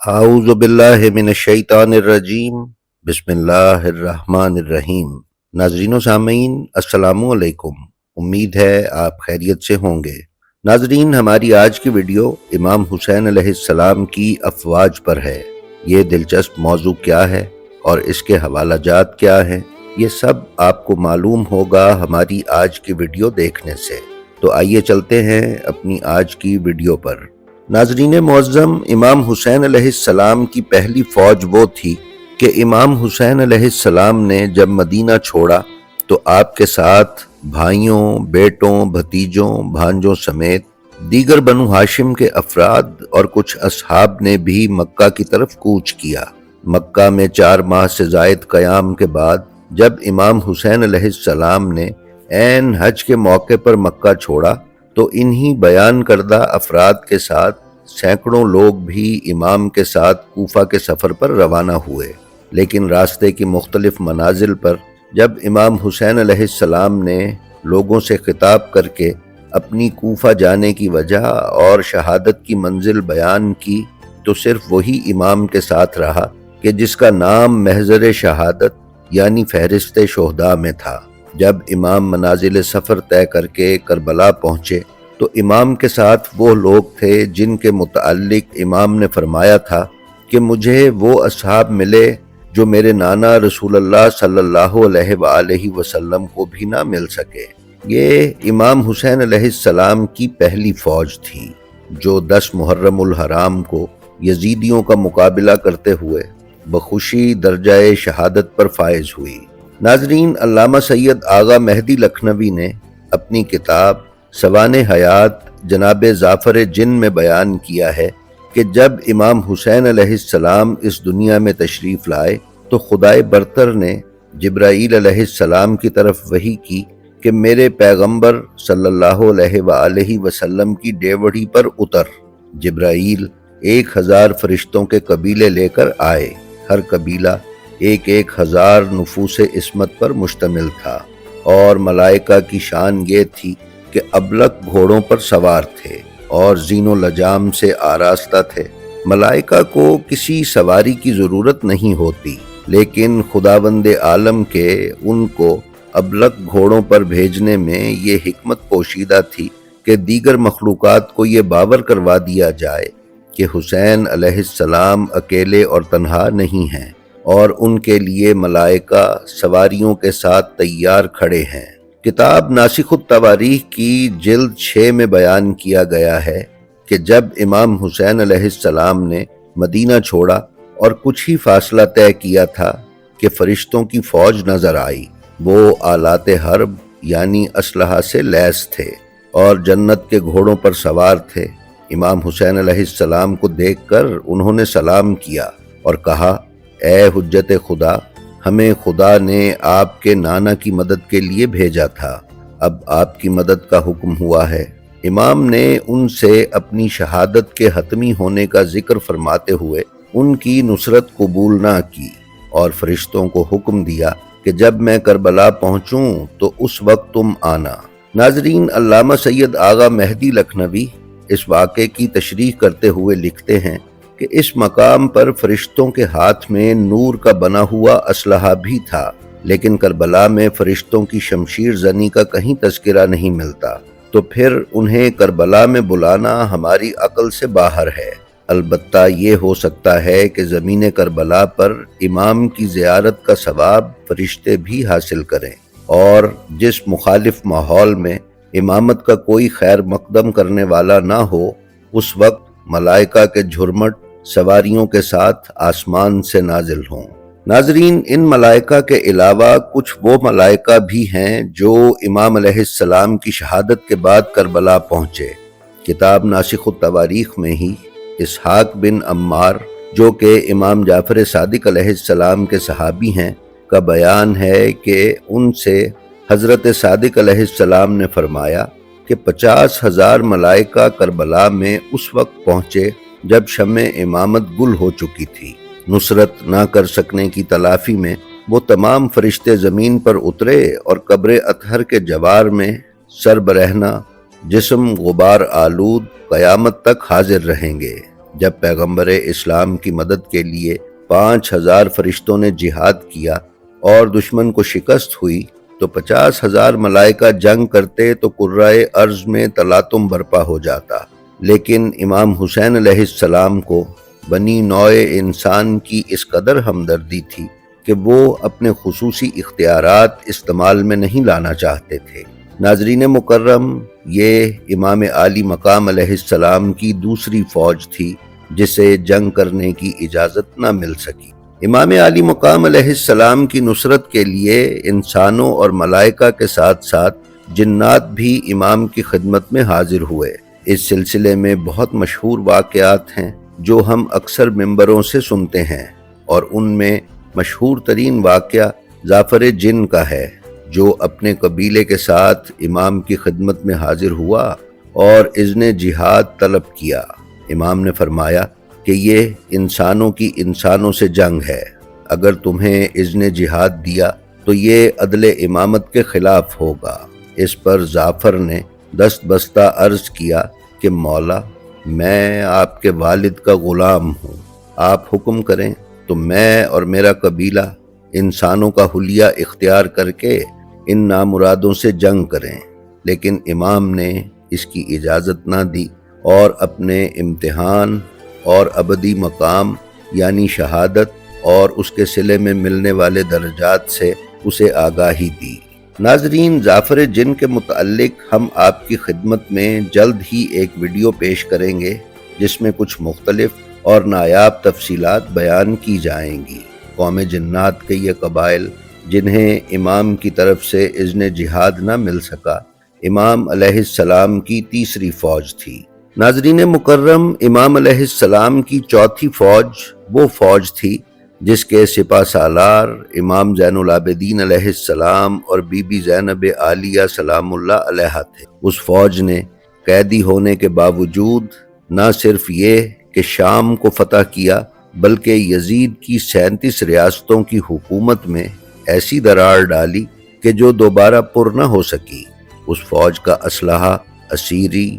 اعوذ باللہ من الشیطان الرجیم بسم اللہ الرحمن الرحیم۔ ناظرین و سامعین السلام علیکم، امید ہے آپ خیریت سے ہوں گے۔ ناظرین، ہماری آج کی ویڈیو امام حسین علیہ السلام کی افواج پر ہے۔ یہ دلچسپ موضوع کیا ہے اور اس کے حوالہ جات کیا ہیں، یہ سب آپ کو معلوم ہوگا ہماری آج کی ویڈیو دیکھنے سے۔ تو آئیے چلتے ہیں اپنی آج کی ویڈیو پر۔ ناظرین معظم، امام حسین علیہ السلام کی پہلی فوج وہ تھی کہ امام حسین علیہ السلام نے جب مدینہ چھوڑا تو آپ کے ساتھ بھائیوں، بیٹوں، بھتیجوں، بھانجوں سمیت دیگر بنو ہاشم کے افراد اور کچھ اصحاب نے بھی مکہ کی طرف کوچ کیا۔ مکہ میں 4 ماہ سے زائد قیام کے بعد جب امام حسین علیہ السلام نے عین حج کے موقع پر مکہ چھوڑا تو انہی بیان کردہ افراد کے ساتھ سینکڑوں لوگ بھی امام کے ساتھ کوفہ کے سفر پر روانہ ہوئے، لیکن راستے کی مختلف منازل پر جب امام حسین علیہ السلام نے لوگوں سے خطاب کر کے اپنی کوفہ جانے کی وجہ اور شہادت کی منزل بیان کی تو صرف وہی امام کے ساتھ رہا کہ جس کا نام محضر شہادت یعنی فہرست شہداء میں تھا۔ جب امام منازل سفر طے کر کے کربلا پہنچے تو امام کے ساتھ وہ لوگ تھے جن کے متعلق امام نے فرمایا تھا کہ مجھے وہ اصحاب ملے جو میرے نانا رسول اللہ صلی اللہ علیہ وآلہ وسلم کو بھی نہ مل سکے۔ یہ امام حسین علیہ السلام کی پہلی فوج تھی جو 10 محرم الحرام کو یزیدیوں کا مقابلہ کرتے ہوئے بخوشی درجہ شہادت پر فائز ہوئی۔ ناظرین، علامہ سید آغا مہدی لکھنوی نے اپنی کتاب سوانح حیات جناب ظافر جن میں بیان کیا ہے کہ جب امام حسین علیہ السلام اس دنیا میں تشریف لائے تو خدائے برتر نے جبرائیل علیہ السلام کی طرف وحی کی کہ میرے پیغمبر صلی اللہ علیہ وآلہ وسلم کی ڈیوڑی پر اتر۔ جبرائیل 1000 فرشتوں کے قبیلے لے کر آئے، ہر قبیلہ 1000 نفوس عصمت پر مشتمل تھا، اور ملائکہ کی شان یہ تھی کہ ابلق گھوڑوں پر سوار تھے اور زین و لجام سے آراستہ تھے۔ ملائکہ کو کسی سواری کی ضرورت نہیں ہوتی، لیکن خداوند عالم کے ان کو ابلق گھوڑوں پر بھیجنے میں یہ حکمت پوشیدہ تھی کہ دیگر مخلوقات کو یہ باور کروا دیا جائے کہ حسین علیہ السلام اکیلے اور تنہا نہیں ہیں اور ان کے لیے ملائکہ سواریوں کے ساتھ تیار کھڑے ہیں۔ کتاب ناسخ التواریخ کی جلد 6 میں بیان کیا گیا ہے کہ جب امام حسین علیہ السلام نے مدینہ چھوڑا اور کچھ ہی فاصلہ طے کیا تھا کہ فرشتوں کی فوج نظر آئی۔ وہ آلات حرب یعنی اسلحہ سے لیس تھے اور جنت کے گھوڑوں پر سوار تھے۔ امام حسین علیہ السلام کو دیکھ کر انہوں نے سلام کیا اور کہا، اے حجت خدا، ہمیں خدا نے آپ کے نانا کی مدد کے لیے بھیجا تھا، اب آپ کی مدد کا حکم ہوا ہے۔ امام نے ان سے اپنی شہادت کے حتمی ہونے کا ذکر فرماتے ہوئے ان کی نصرت قبول نہ کی اور فرشتوں کو حکم دیا کہ جب میں کربلا پہنچوں تو اس وقت تم آنا۔ ناظرین، علامہ سید آغا مہدی لکھنوی اس واقعے کی تشریح کرتے ہوئے لکھتے ہیں کہ اس مقام پر فرشتوں کے ہاتھ میں نور کا بنا ہوا اسلحہ بھی تھا، لیکن کربلا میں فرشتوں کی شمشیر زنی کا کہیں تذکرہ نہیں ملتا، تو پھر انہیں کربلا میں بلانا ہماری عقل سے باہر ہے۔ البتہ یہ ہو سکتا ہے کہ زمین کربلا پر امام کی زیارت کا ثواب فرشتے بھی حاصل کریں، اور جس مخالف ماحول میں امامت کا کوئی خیر مقدم کرنے والا نہ ہو، اس وقت ملائکہ کے جھرمٹ سواریوں کے ساتھ آسمان سے نازل ہوں۔ ناظرین، ان ملائکہ کے علاوہ کچھ وہ ملائکہ بھی ہیں جو امام علیہ السلام کی شہادت کے بعد کربلا پہنچے۔ کتاب ناسخ التواریخ میں ہی اسحاق بن عمار، جو کہ امام جعفر صادق علیہ السلام کے صحابی ہیں، کا بیان ہے کہ ان سے حضرت صادق علیہ السلام نے فرمایا کہ 50,000 ملائکہ کربلا میں اس وقت پہنچے جب شمع امامت گل ہو چکی تھی۔ نصرت نہ کر سکنے کی تلافی میں وہ تمام فرشتے زمین پر اترے اور قبر اطہر کے جوار میں سر برہنہ، جسم غبار آلود قیامت تک حاضر رہیں گے۔ جب پیغمبر اسلام کی مدد کے لیے 5000 فرشتوں نے جہاد کیا اور دشمن کو شکست ہوئی تو 50,000 ملائکہ جنگ کرتے تو کرۂ ارض میں تلاطم برپا ہو جاتا، لیکن امام حسین علیہ السلام کو بنی نوع انسان کی اس قدر ہمدردی تھی کہ وہ اپنے خصوصی اختیارات استعمال میں نہیں لانا چاہتے تھے۔ ناظرین مکرم، یہ امام عالی مقام علیہ السلام کی دوسری فوج تھی جسے جنگ کرنے کی اجازت نہ مل سکی۔ امام عالی مقام علیہ السلام کی نصرت کے لیے انسانوں اور ملائکہ کے ساتھ ساتھ جنات بھی امام کی خدمت میں حاضر ہوئے۔ اس سلسلے میں بہت مشہور واقعات ہیں جو ہم اکثر ممبروں سے سنتے ہیں، اور ان میں مشہور ترین واقعہ جعفر جن کا ہے، جو اپنے قبیلے کے ساتھ امام کی خدمت میں حاضر ہوا اور اذن جہاد طلب کیا۔ امام نے فرمایا کہ یہ انسانوں کی انسانوں سے جنگ ہے، اگر تمہیں اذن جہاد دیا تو یہ عدل امامت کے خلاف ہوگا۔ اس پر جعفر نے دست بستہ عرض کیا کہ مولا، میں آپ کے والد کا غلام ہوں، آپ حکم کریں تو میں اور میرا قبیلہ انسانوں کا حلیہ اختیار کر کے ان نامرادوں سے جنگ کریں۔ لیکن امام نے اس کی اجازت نہ دی اور اپنے امتحان اور ابدی مقام یعنی شہادت اور اس کے صلے میں ملنے والے درجات سے اسے آگاہی دی۔ ناظرین، جعفر جن کے متعلق ہم آپ کی خدمت میں جلد ہی ایک ویڈیو پیش کریں گے جس میں کچھ مختلف اور نایاب تفصیلات بیان کی جائیں گی۔ قوم جنات کے یہ قبائل جنہیں امام کی طرف سے اذن جہاد نہ مل سکا، امام علیہ السلام کی تیسری فوج تھی۔ ناظرین مکرم، امام علیہ السلام کی چوتھی فوج وہ فوج تھی جس کے سپہ سالار امام زین العابدین علیہ السلام اور بی بی زینب عالیہ سلام اللہ علیہا تھے۔ اس فوج نے قیدی ہونے کے باوجود نہ صرف یہ کہ شام کو فتح کیا بلکہ یزید کی 37 ریاستوں کی حکومت میں ایسی درار ڈالی کہ جو دوبارہ پر نہ ہو سکی۔ اس فوج کا اسلحہ اسیری،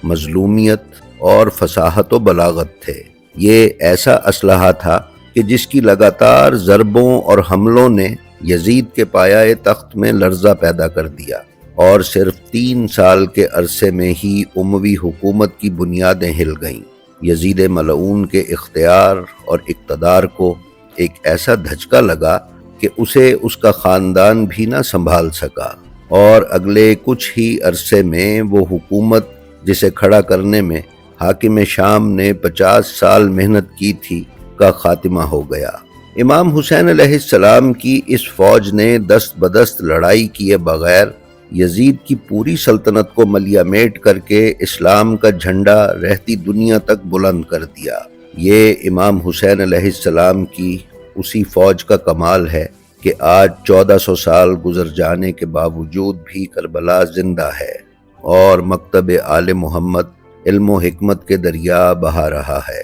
مظلومیت اور فصاحت و بلاغت تھے۔ یہ ایسا اسلحہ تھا کہ جس کی لگاتار ضربوں اور حملوں نے یزید کے پایہ تخت میں لرزہ پیدا کر دیا، اور صرف 3 سال کے عرصے میں ہی اموی حکومت کی بنیادیں ہل گئیں۔ یزید ملعون کے اختیار اور اقتدار کو ایک ایسا دھچکا لگا کہ اسے اس کا خاندان بھی نہ سنبھال سکا، اور اگلے کچھ ہی عرصے میں وہ حکومت جسے کھڑا کرنے میں حاکم شام نے 50 سال محنت کی تھی کا خاتمہ ہو گیا۔ امام حسین علیہ السلام کی اس فوج نے دست بدست لڑائی کیے بغیر یزید کی پوری سلطنت کو ملیہ میٹ کر کے اسلام کا جھنڈا رہتی دنیا تک بلند کر دیا۔ یہ امام حسین علیہ السلام کی اسی فوج کا کمال ہے کہ آج 1400 سال گزر جانے کے باوجود بھی کربلا زندہ ہے اور مکتب آل محمد علم و حکمت کے دریا بہا رہا ہے۔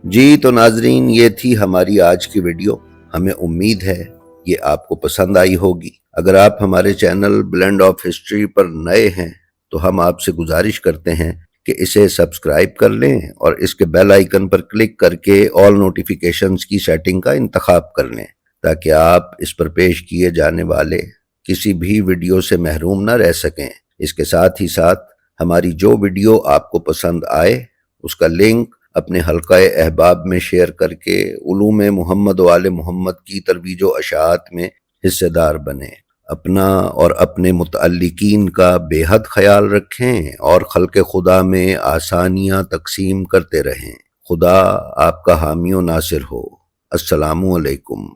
جی تو ناظرین، یہ تھی ہماری آج کی ویڈیو۔ ہمیں امید ہے یہ آپ کو پسند آئی ہوگی۔ اگر آپ ہمارے چینل بلینڈ آف ہسٹری پر نئے ہیں تو ہم آپ سے گزارش کرتے ہیں کہ اسے سبسکرائب کر لیں اور اس کے بیل آئیکن پر کلک کر کے آل نوٹیفیکیشنز کی سیٹنگ کا انتخاب کر لیں تاکہ آپ اس پر پیش کیے جانے والے کسی بھی ویڈیو سے محروم نہ رہ سکیں۔ اس کے ساتھ ہی ساتھ ہماری جو ویڈیو آپ کو پسند آئے اس کا لنک اپنے حلقہ احباب میں شیئر کر کے علوم محمد و آل محمد کی ترویج و اشاعت میں حصے دار بنیں۔ اپنا اور اپنے متعلقین کا بے حد خیال رکھیں اور خلق خدا میں آسانیاں تقسیم کرتے رہیں۔ خدا آپ کا حامی و ناصر ہو۔ السلام علیکم۔